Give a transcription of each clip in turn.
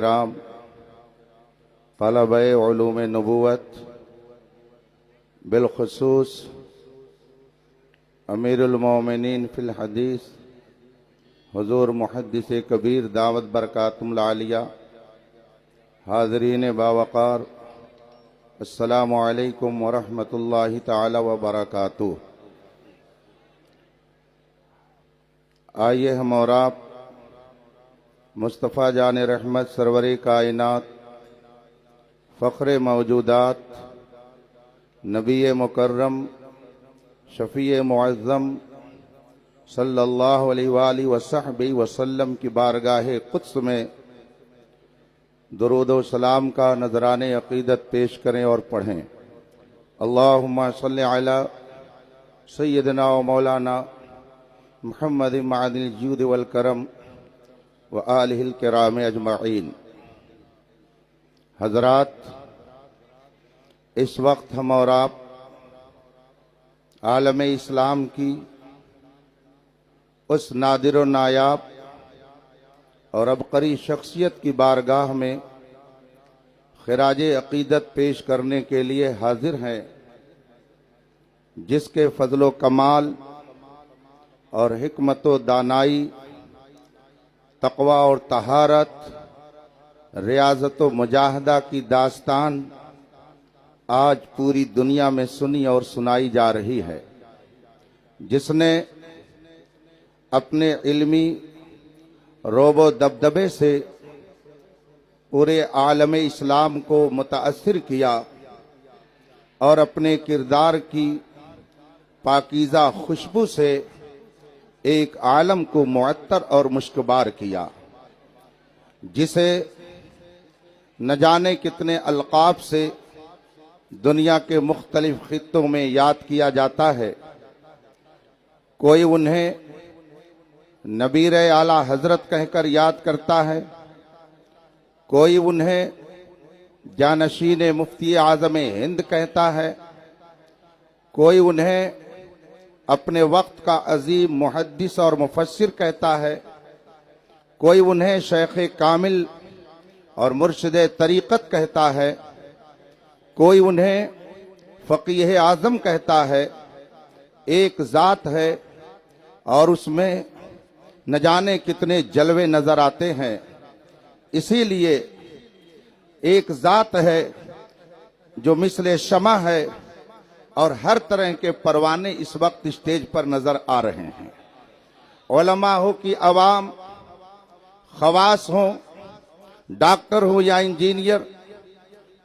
किराम, तलबे उलूम नबूवत, बिलखुसूस अमीरुल मोमिनीन फिल हदीस हुजूर मुहद्दिस कबीर दावत बरकातुहुल आलिया, हाज़रीन बावक़ार, अस्सलामु अलैकुम व रहमतुल्लाहि तआला व बरकातुहू। आइए हम और आप मुस्तफ़ा जान रहमत सरवरे कायनात, फ़ख्रे मौजूदात, नबी मुकर्रम, शफ़ी मुअज़्ज़म सल्लल्लाहु अलैहि वसहबिहि वसल्लम की बारगाह क़ुद्स में दुरूद व सलाम का नजराने अक़ीदत पेश करें और पढ़ें। अल्लाहुम्मा सल्लि अला सय्यदना व मौलाना मुहम्मद मअदिल जूद वल करम व आलिहिल किराम अजमईन। हज़रात, इस वक्त हम और आप आलम इस्लाम की उस नादिर व नायाब और अबकरी शख्सियत की बारगाह में खिराज अक़ीदत पेश करने के लिए हाजिर हैं, जिसके फजलो कमाल और हिकमत व दानाई, तक़वा और तहारत, रियाज़त व मुजाहदा की दास्तान आज पूरी दुनिया में सुनी और सुनाई जा रही है। जिसने अपने इल्मी रोबो दबदबे से पूरे आलम इस्लाम को मुताअस्सिर किया और अपने किरदार की पाकीज़ा खुशबू से एक आलम को मुअत्तर और मुश्कबार किया, जिसे न जाने कितने अलक़ाब से दुनिया के मुख्तलिफ खित्तों में याद किया जाता है। कोई उन्हें नबीर आला हजरत कहकर याद करता है, कोई उन्हें जानशीन मुफ्ती आज़म हिंद कहता है, कोई उन्हें अपने वक्त का अजीम मुहद्दिस और मुफस्सिर कहता है, कोई उन्हें शेख कामिल और मुर्शिद तरीक़त कहता है, कोई उन्हें फ़क़ीह आज़म कहता है। एक ज़ात है और उसमें न जाने कितने जलवे नजर आते हैं। इसीलिए एक ज़ात है जो मिसले शमा है और हर तरह के परवाने इस वक्त स्टेज पर नजर आ रहे हैं। उलमा हो कि अवाम, खवास हो, डॉक्टर हो या इंजीनियर,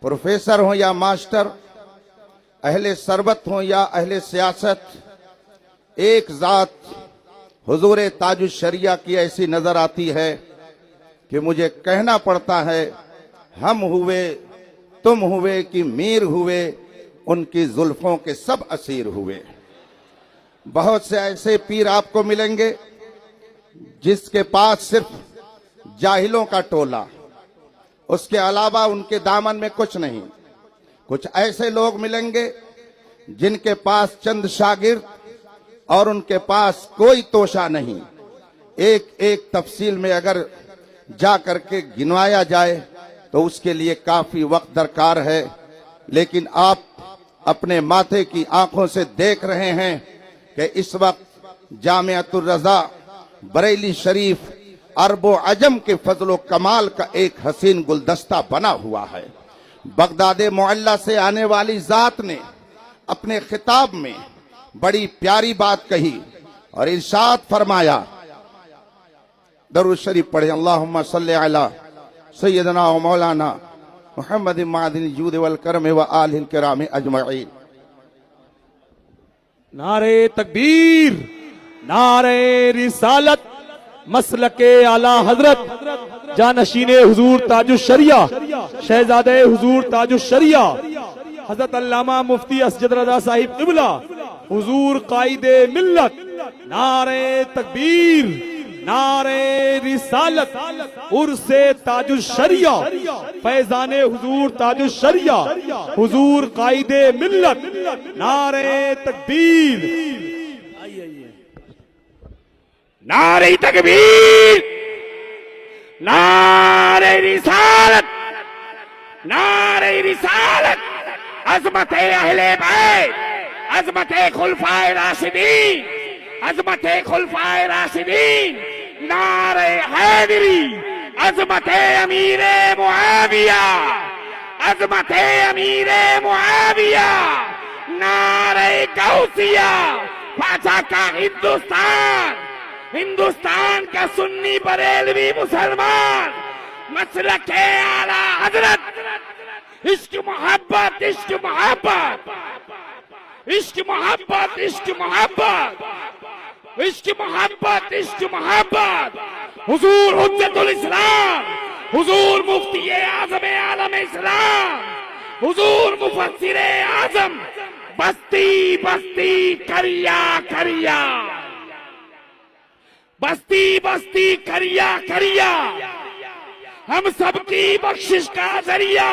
प्रोफेसर हो या मास्टर, अहले सरबत हो या अहले सियासत, एक ज़ात हुजूर ताजुश शरिया की ऐसी नजर आती है कि मुझे कहना पड़ता है, हम हुए, तुम हुए कि मीर हुए, उनकी जुल्फों के सब असीर हुए। बहुत से ऐसे पीर आपको मिलेंगे जिसके पास सिर्फ जाहिलों का टोला, उसके अलावा उनके दामन में कुछ नहीं। कुछ ऐसे लोग मिलेंगे जिनके पास चंद शागिर्द और उनके पास कोई तोशा नहीं। एक एक तफसील में अगर जा करके गिनवाया जाए तो उसके लिए काफी वक्त दरकार है। लेकिन आप अपने माथे की आंखों से देख रहे हैं कि इस वक्त जामिअतुर रज़ा बरेली शरीफ अरबो अजम के फजलो कमाल का एक हसीन गुलदस्ता बना हुआ है। बगदाद मुअल्ला से आने वाली जात ने अपने खिताब में बड़ी प्यारी बात कही और इरशाद फरमाया, दरूद शरीफ पढ़े, अल्लाहुम्मा सल्लि अला सय्यदना व मौलाना मुहम्मद मअदिल जूद वल करम व आलिहिल किराम अजमईन। नारे तकबीर, नारे रिसालत, मसलके आला हजरत जानशीने हुजूर ताजुश शरिया, शहजादे हुजूर ताजुश शरिया हजरत अल्लामा मुफ्ती असजद रजा साहिब क़िबला, हुजूर कायदे मिल्लत। नारे तकबीर, नारे रिसालत, उर्से ताजुश शरिया, फैजाने हुजूर ताजुश शरिया, हुजूर कायदे मिल्लत। नारे तकबीर, नारे तकबीर, नारे रिसालत। नारे रिसालत, अजमत अहले बैत, अजमत खुलफाए राशिदीन, अजमत खुलफाए राशिदीन, नारे हैदरी, अजमत अमीर मुआविया, अजमत अमीर मुआविया, नारे गौसिया, पाचा का हिंदुस्तान, हिंदुस्तान का सुन्नी बरेलवी मुसलमान, मसलक आला हजरत, इश्क मोहब्बत, इश्क मोहब्बत, इश्क मोहब्बत, इश्क मोहब्बत, इश्क मोहब्बत, इश्क मोहब्बत, हुजूर हुज्जतुल इस्लाम, हुजूर मुफ्ती आजम आलम इस्लाम, हुजूर मुफस्सिर आजम, बस्ती बस्ती करिया करिया, बस्ती बस्ती करिया करिया, हम सबकी बख्शिश का जरिया,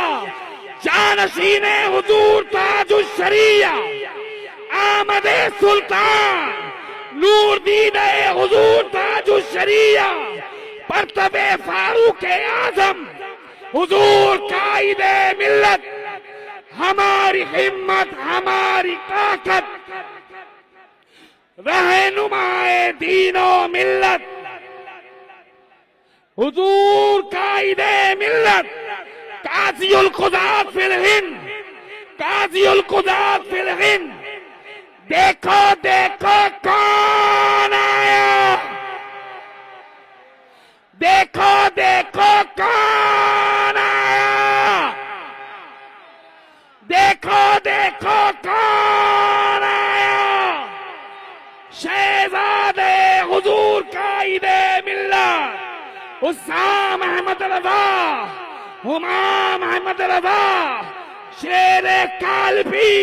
जानशीने हुजूर ताजुश शरिया, आमदे सुल्तान, नूर दीने हुजूर ताजुश शरिया, परतबे फारूक आजम, हुजूर कायदे मिल्लत, हमारी हिम्मत, हमारी ताकत, रहनुमाए दीनो मिल्लत, हुजूर कायदे मिल्लत, काज़ीउल क़ुज़ात फिल हिंद, काज़ीउल क़ुज़ात फिल हिंद, देखो देखो कौन आया, देखो देखो कौन आया, देखो देखो कौन आया, शहजादे हुजूर कायदे मिल्लत, हुस्साम अहमद रज़ा, हुमाम अहमद रज़ा, शेर कालबी,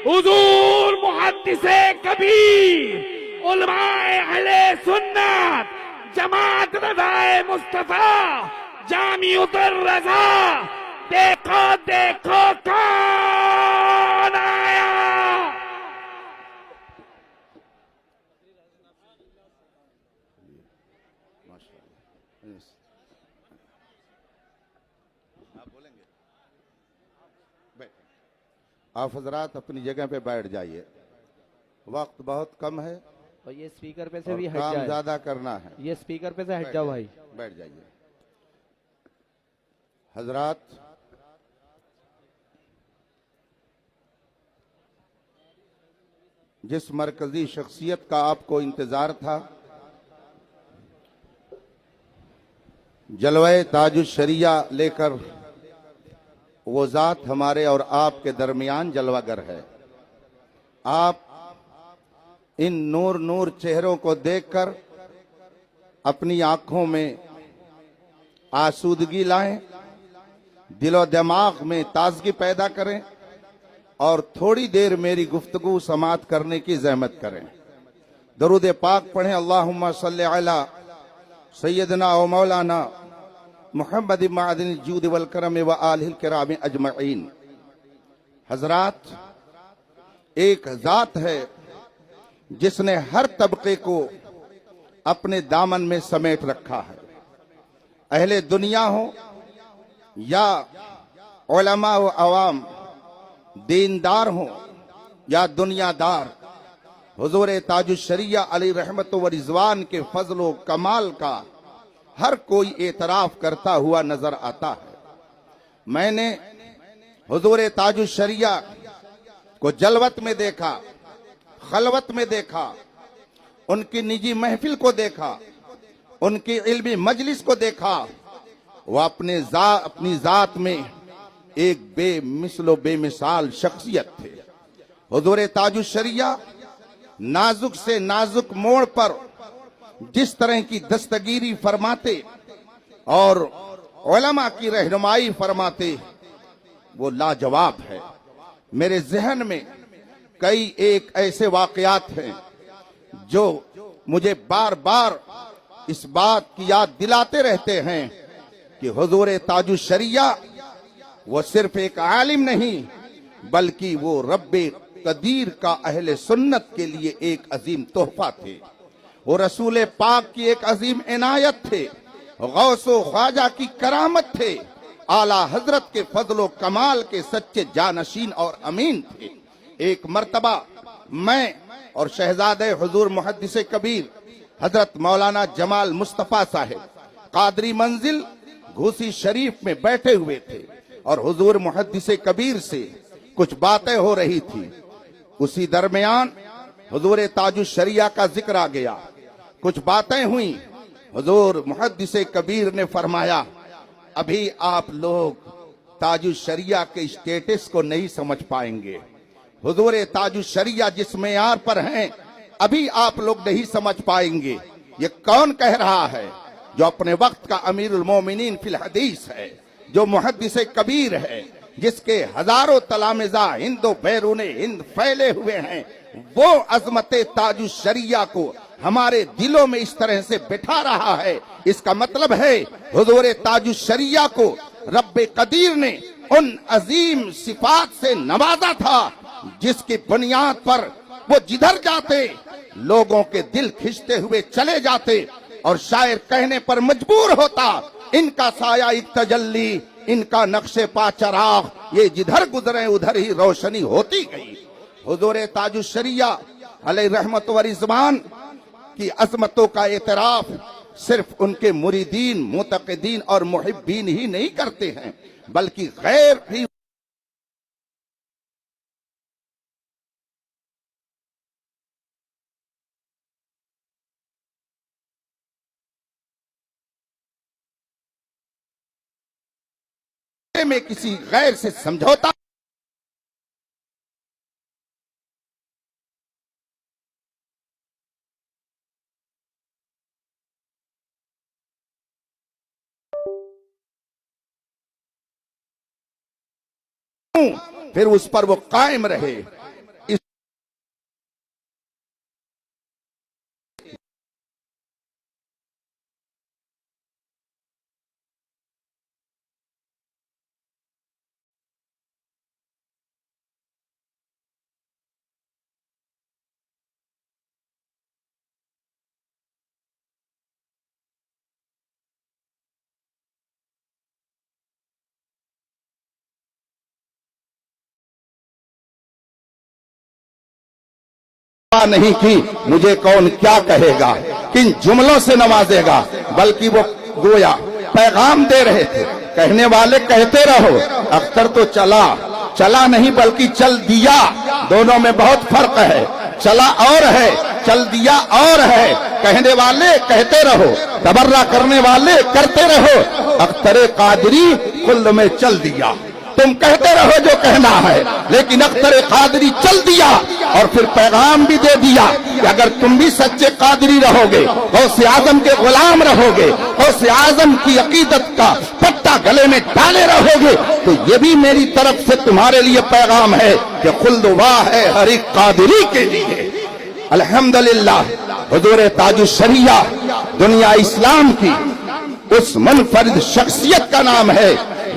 हुजूर मुहद्दिसे कबीर, उलमाए अहले सुन्नत, जमात रज़ाए मुस्तफा, जामिउद्दीन रज़ा, देखो देखो कौन आया। आप हजरात अपनी जगह पे बैठ जाइए, वक्त बहुत कम है और ये स्पीकर पे से और भी हट काम जाए, ज्यादा करना है। ये स्पीकर पे से हट जाओ भाई। बैठ जाइए हजरात। जिस मरकजी शख्सियत का आपको इंतजार था, जलवे ताजुश शरिया लेकर वो जात हमारे और आपके दरमियान जलवागर है। आप इन नूर नूर चेहरों को देखकर अपनी आंखों में आसूदगी लाएं, दिलो दिमाग में ताजगी पैदा करें और थोड़ी देर मेरी गुफ्तगू समाअत करने की जहमत करें। दरूद पाक पढ़ें। अल्लाहुम्मा सल्ली अला सय्यदना व मौलाना मुहम्मद मादिन जूद वल करम व आलिल किराम अजमईन। हजरात, एक जात है जिसने हर तबके को अपने दामन में समेट रखा है। अहले दुनिया हो या उलमा व अवाम, दीनदार हो या दुनियादार, हुजूर ताजुश शरिया अली रहमत व रिजवान के फजलो कमाल का हर कोई एतराफ करता हुआ नजर आता है। मैंने हुजूर ताजुश शरिया को जलवत में देखा, खलवत में देखा, उनकी निजी महफिल को देखा, उनकी इल्मी मजलिस को देखा। वह अपनी जात में एक बेमिसलो बेमिसाल शख्सियत थे। हुजूर ताजुश शरिया नाजुक से नाजुक मोड़ पर जिस तरह की दस्तगीरी फरमाते और उलमा की रहनुमाई फरमाते, वो लाजवाब है। मेरे जहन में कई एक ऐसे वाकयात हैं जो मुझे बार बार इस बात की याद दिलाते रहते हैं कि हुजूर ताजुश शरिया वो सिर्फ एक आलिम नहीं, बल्कि वो रब्बे कदीर का अहले सुन्नत के लिए एक अजीम तोहफा थे। वो रसूल पाक की एक अजीम इनायत थे, गौसो ख्वाजा की करामत थे, आला हजरत के फजलो कमाल के सच्चे जानशीन और अमीन थे। एक मर्तबा मैं और शहजादे हुजूर मुहद्दिस कबीर हजरत मौलाना जमाल मुस्तफा साहिब कादरी मंजिल घूसी शरीफ में बैठे हुए थे और हुजूर मुहद्दिस कबीर से कुछ बातें हो रही थी। उसी दरमियान हुजूर ताजुश शरिया का जिक्र आ गया, कुछ बातें हुई। हुजूर मुहद्दिस कबीर ने फरमाया, अभी आप लोग ताजुश शरिया के स्टेटस को नहीं समझ पाएंगे। हुजूर ताजुश शरिया जिस मेयार पर हैं अभी आप लोग नहीं समझ पाएंगे। ये कौन कह रहा है? जो अपने वक्त का अमीरुल मोमिनीन फिल हदीस है, जो मुहद्दिस कबीर है, जिसके हजारों तलामिजा हिंदो बैरून हिंद फैले हुए हैं, वो अजमत ताजुश शरिया को हमारे दिलों में इस तरह से बिठा रहा है। इसका मतलब है हुजूर ताजुश शरिया को रब्बे कदीर ने उन अजीम सिफात से नवाजा था जिसकी बुनियाद पर वो जिधर जाते लोगों के दिल खिंचते हुए चले जाते और शायर कहने पर मजबूर होता, इनका साया एक तजल्ली, इनका नक्शे पा चराग, ये जिधर गुजरे उधर ही रोशनी होती गई। हुजूर ताजुश शरिया अलैहि रहमत व रिज़वान की अजमतों का एतराफ सिर्फ उनके मुरीदीन, मुतक़िदीन और मुहिब्बीन ही नहीं करते हैं, बल्कि गैर भी में किसी गैर से समझौता फिर उस पर वो कायम रहे। इस नहीं की मुझे कौन क्या कहेगा, किन जुमलों से नवाजेगा, बल्कि वो गोया पैगाम दे रहे थे। कहने वाले कहते रहो, अख्तर तो चला नहीं बल्कि चल दिया, दोनों में बहुत फर्क है। चला और है, चल दिया और है। कहने वाले कहते रहो, तबर्रा करने वाले करते रहो। अख्तर कादरी कुल में चल दिया, तुम कहते रहो जो कहना है, लेकिन अख्तर कादरी चल दिया और फिर पैगाम भी दे दिया कि अगर तुम भी सच्चे कादरी रहोगे, गौसे आजम के गुलाम रहोगे, गौसे आजम की अकीदत का पट्टा गले में डाले रहोगे, तो ये भी मेरी तरफ से तुम्हारे लिए पैगाम है कि खुल्द वाह है हर एक कादरी के लिए। अल्हम्दुलिल्लाह, हुजूर ताजुश शरिया दुनिया इस्लाम की उस मुनफरिद शख्सियत का नाम है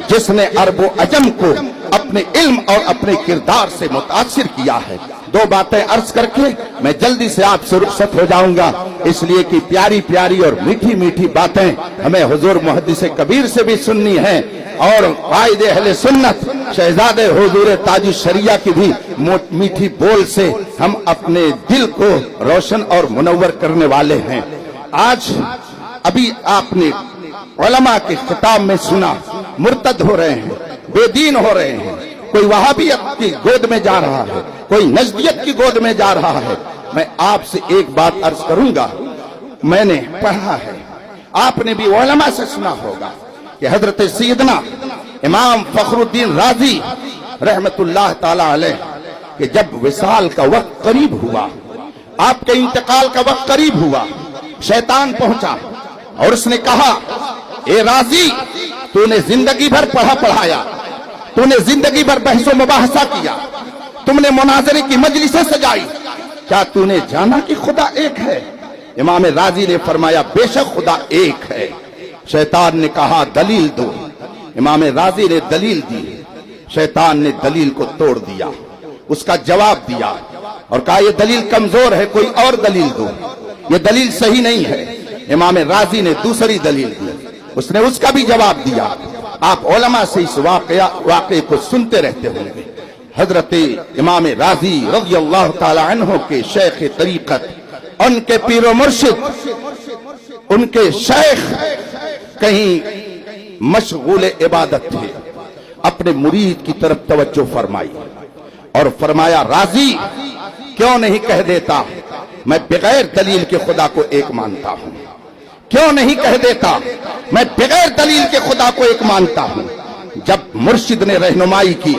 जिसने अरबो अजम को अपने इल्म और अपने किरदार से मुतासिर किया है। दो बातें अर्ज करके मैं जल्दी से आपसे रुखसत हो जाऊंगा, इसलिए कि प्यारी प्यारी और मीठी मीठी बातें हमें हुजूर मुहद्दिस कबीर से भी सुननी है और कायदे अहले सुन्नत शहजादे हुजूर ताजुश शरिया की भी मीठी बोल से हम अपने दिल को रोशन और मुनव्वर करने वाले हैं। आज अभी आपने उलमा के खिताब में सुना, मुर्तद हो रहे हैं, बेदीन हो रहे हैं, कोई वहाबियत की गोद में जा रहा है, कोई नजदियत की गोद में जा रहा है। मैं आपसे एक बात अर्ज करूंगा, मैंने पढ़ा है, आपने भी उलमा से सुना होगा कि हजरत सैयदना इमाम फखरुद्दीन राजी रहमतुल्लाह ताला अलैह कि जब विसाल का वक्त करीब हुआ, आपके इंतकाल का वक्त करीब हुआ, शैतान पहुंचा और उसने कहा, ए राजी, तूने जिंदगी भर पढ़ा पढ़ाया, तूने जिंदगी भर बहसो मुबाहसा किया, तुमने मुनाजरे की मजलिसें सजाई, क्या तूने जाना कि खुदा एक है? इमाम राजी ने फरमाया, बेशक खुदा एक है। शैतान ने कहा, दलील दो। इमाम राजी ने दलील दी, शैतान ने दलील को तोड़ दिया, उसका जवाब दिया और कहा, यह दलील कमजोर है, कोई और दलील दो, यह दलील सही नहीं है। इमाम राजी ने दूसरी दलील दी, उसने उसका भी जवाब दिया। आप उलमा से इस वाक़े को सुनते रहते होंगे। हजरत इमाम राजी रज़ी अल्लाह ताला अन्हु के शेख तरीक़त, उनके पीरो मुर्शिद, उनके शेख कहीं मशगूल इबादत थे। अपने मुरीद की तरफ तवज्जो फरमाई और फरमाया, राजी क्यों नहीं कह देता मैं बगैर दलील के खुदा को एक मानता हूं? क्यों नहीं कह देता मैं बगैर दलील के खुदा को एक मानता हूं? जब मुर्शिद ने रहनुमाई की,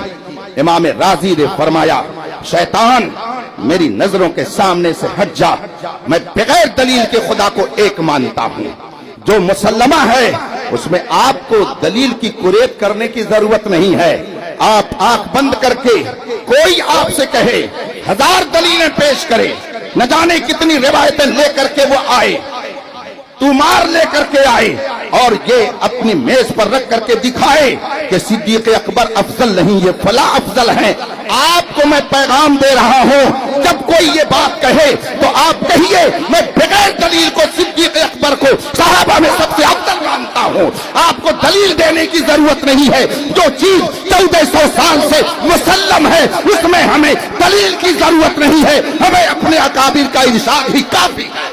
इमाम राजी ने फरमाया, शैतान मेरी नजरों के सामने से हट जा, मैं बगैर दलील के खुदा को एक मानता हूं। जो मुसल्लमा है उसमें आपको दलील की कुरेद करने की जरूरत नहीं है। आप आंख बंद करके कोई आपसे कहे, 1000 दलीलें पेश करे, न जाने कितनी रिवायतें लेकर के वो आए, तुमार लेकर के आए और ये अपनी मेज पर रख करके दिखाए कि सिद्दीक अकबर अफजल नहीं, ये फला अफजल हैं। आपको मैं पैगाम दे रहा हूं, जब कोई ये बात कहे तो आप कहिए, मैं बगैर दलील को सिद्दीक अकबर को सहाबा में सबसे अफजल मानता हूं। आपको दलील देने की जरूरत नहीं है। जो चीज 1400 साल से मुसल्लम है उसमें हमें दलील की जरूरत नहीं है। हमें अपने अकाबिर का इरशाद ही काफी है।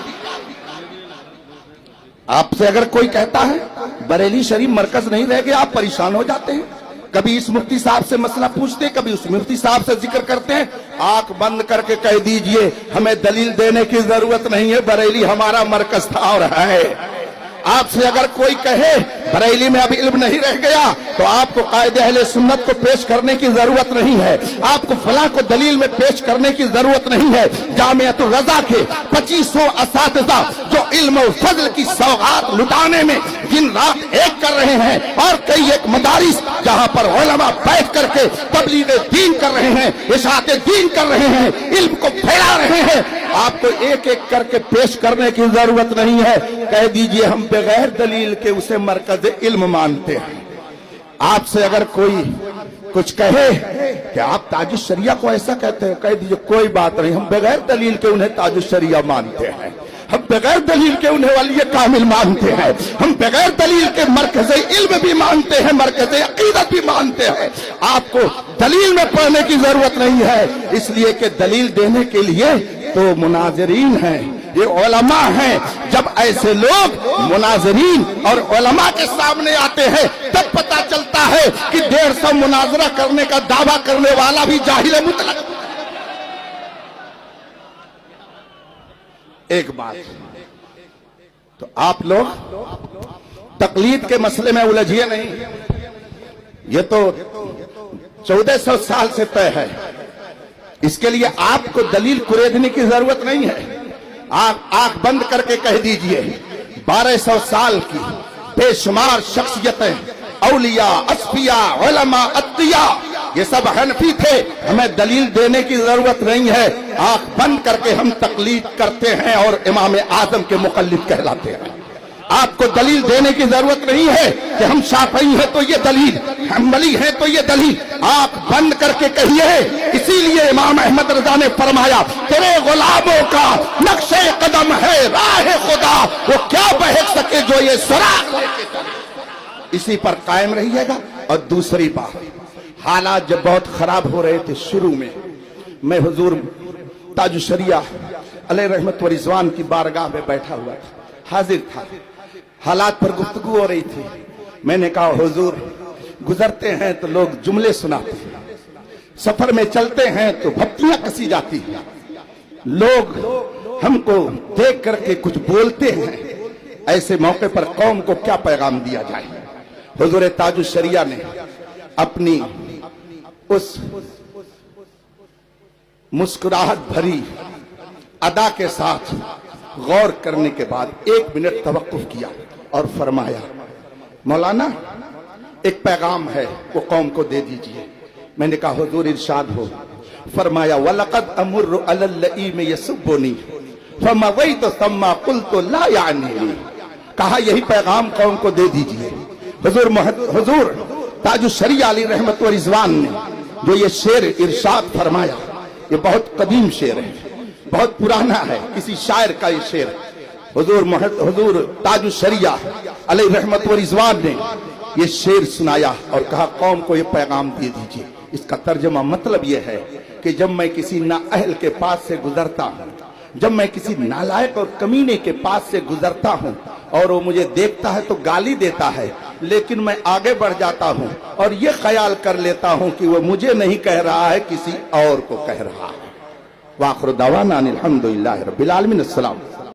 आपसे अगर कोई कहता है बरेली शरीफ मरकज नहीं रह गया, आप परेशान हो जाते हैं। कभी इस मुफ्ती साहब से मसला पूछते हैं, कभी उस मुफ्ती साहब से जिक्र करते हैं। आंख बंद करके कह दीजिए, हमें दलील देने की जरूरत नहीं है, बरेली हमारा मरकज था और है। आपसे अगर कोई कहे बरेली में अब इल्म नहीं रह गया, तो आपको कायदे अहले सुन्नत को पेश करने की जरूरत नहीं है। आपको फला को दलील में पेश करने की जरूरत नहीं है। जामिअतुर रज़ा के 2500 असातिज़ा जो इल्म और फजल की सौगात लुटाने में दिन रात एक कर रहे हैं, और कई एक मदारिस जहां पर उलमा बैठ करके तबलीग दीन कर रहे हैं, इशाअत दीन कर रहे हैं, इल्म को फैला रहे हैं, आपको एक एक करके पेश करने की जरूरत नहीं है। कह दीजिए, हम बगैर दलील के उसे मरकज इल्म मानते हैं। आपसे अगर कोई कुछ कहे कि आप ताजुश शरिया को ऐसा कहते हैं, कह दीजिए कोई बात नहीं, हम बगैर दलील के उन्हें ताजुश शरिया मानते हैं, हम बगैर दलील के उन्हें वली कामिल मानते हैं, हम बगैर दलील के मरकज इल्म भी मानते हैं, मरकज अकीदत भी मानते हैं। आपको दलील में पढ़ने की जरूरत नहीं है, इसलिए कि दलील देने के लिए तो मुनाजरीन हैं, ये उलमा हैं। जब ऐसे लोग मुनाजरीन और उलमा के सामने आते हैं, तब पता चलता है कि 150 मुनाजरा करने का दावा करने वाला भी जाहिल मुतलक। एक बात, तो आप लोग तकलीद के मसले में उलझिए नहीं, ये तो 1400 साल से तय है। इसके लिए आपको दलील कुरेदने की जरूरत नहीं है। आप आंख बंद करके कह दीजिए, 1200 साल की बेशुमार शख्सियतें, औलिया, अस्फिया, उलमा, अत्तिया, ये सब हनफी थे, हमें दलील देने की जरूरत नहीं है। आंख बंद करके हम तकलीद करते हैं और इमाम आजम के मुकल्लिद कहलाते हैं। आपको दलील देने की जरूरत नहीं है कि हम शाफई हैं तो ये दलील, हम्बली हैं तो ये दलील। आंख बंद करके कहिए। इसीलिए इमाम अहमद रजा ने फरमाया, तेरे गुलामों का नक्शे कदम है राह खुदा, वो क्या बहक सके जो ये सुराग। इसी पर कायम रहिएगा। और दूसरी बात, हालात जब बहुत खराब हो रहे थे शुरू में, मैं हुजूर ताजुश शरिया अलैहि रहमत व रिज़वान की बारगाह में बैठा हुआ था, हाजिर था। हालात पर गुफ्तगू हो रही थी। मैंने कहा, हुजूर गुजरते हैं तो लोग जुमले सुनाते हैं, सफर में चलते हैं तो भक्तियां कसी जाती हैं, लोग हमको देख करके कुछ बोलते हैं। ऐसे मौके पर कौम को क्या पैगाम दिया जाए? हुजूर ताजुश शरिया ने अपनी उस मुस्कुराहट भरी अदा के साथ गौर करने के बाद 1 मिनट तवक्कुफ किया और फरमाया, मौलाना एक पैगाम है, वो कौम को दे दीजिए। मैंने कहा, हुजूर इरशाद हो। फरमाया, वलक़द अमुर्रु अलल लईम यसुब्बुनी फमवैतु सम्मा क़ुल्तु ला यानी। कहा, यही पैगाम कौम को दे दीजिए। हुजूर ताजुश शरिया अलैहि रहमत व रिज़वान ने जो ये शेर इरशाद फरमाया, ये बहुत कदीम शेर है, बहुत पुराना है, किसी शायर का ये शेर। हुजूर ताजुश शरिया अलैहि रहमत व रिज़वान ने ये शेर सुनाया और कहा कौम को ये पैगाम दे दीजिए। इसका तर्जमा मतलब ये है कि जब मैं किसी नाअहल के पास से गुजरता हूँ, जब मैं किसी नालायक और कमीने के पास से गुजरता हूँ और वो मुझे देखता है तो गाली देता है, लेकिन मैं आगे बढ़ जाता हूँ और ये ख्याल कर लेता हूँ कि वो मुझे नहीं कह रहा है, किसी और को कह रहा है। वाखिर दावाना अनिल हम्दुलिल्लाहि रब्बिल आलमीन। अस्सलाम।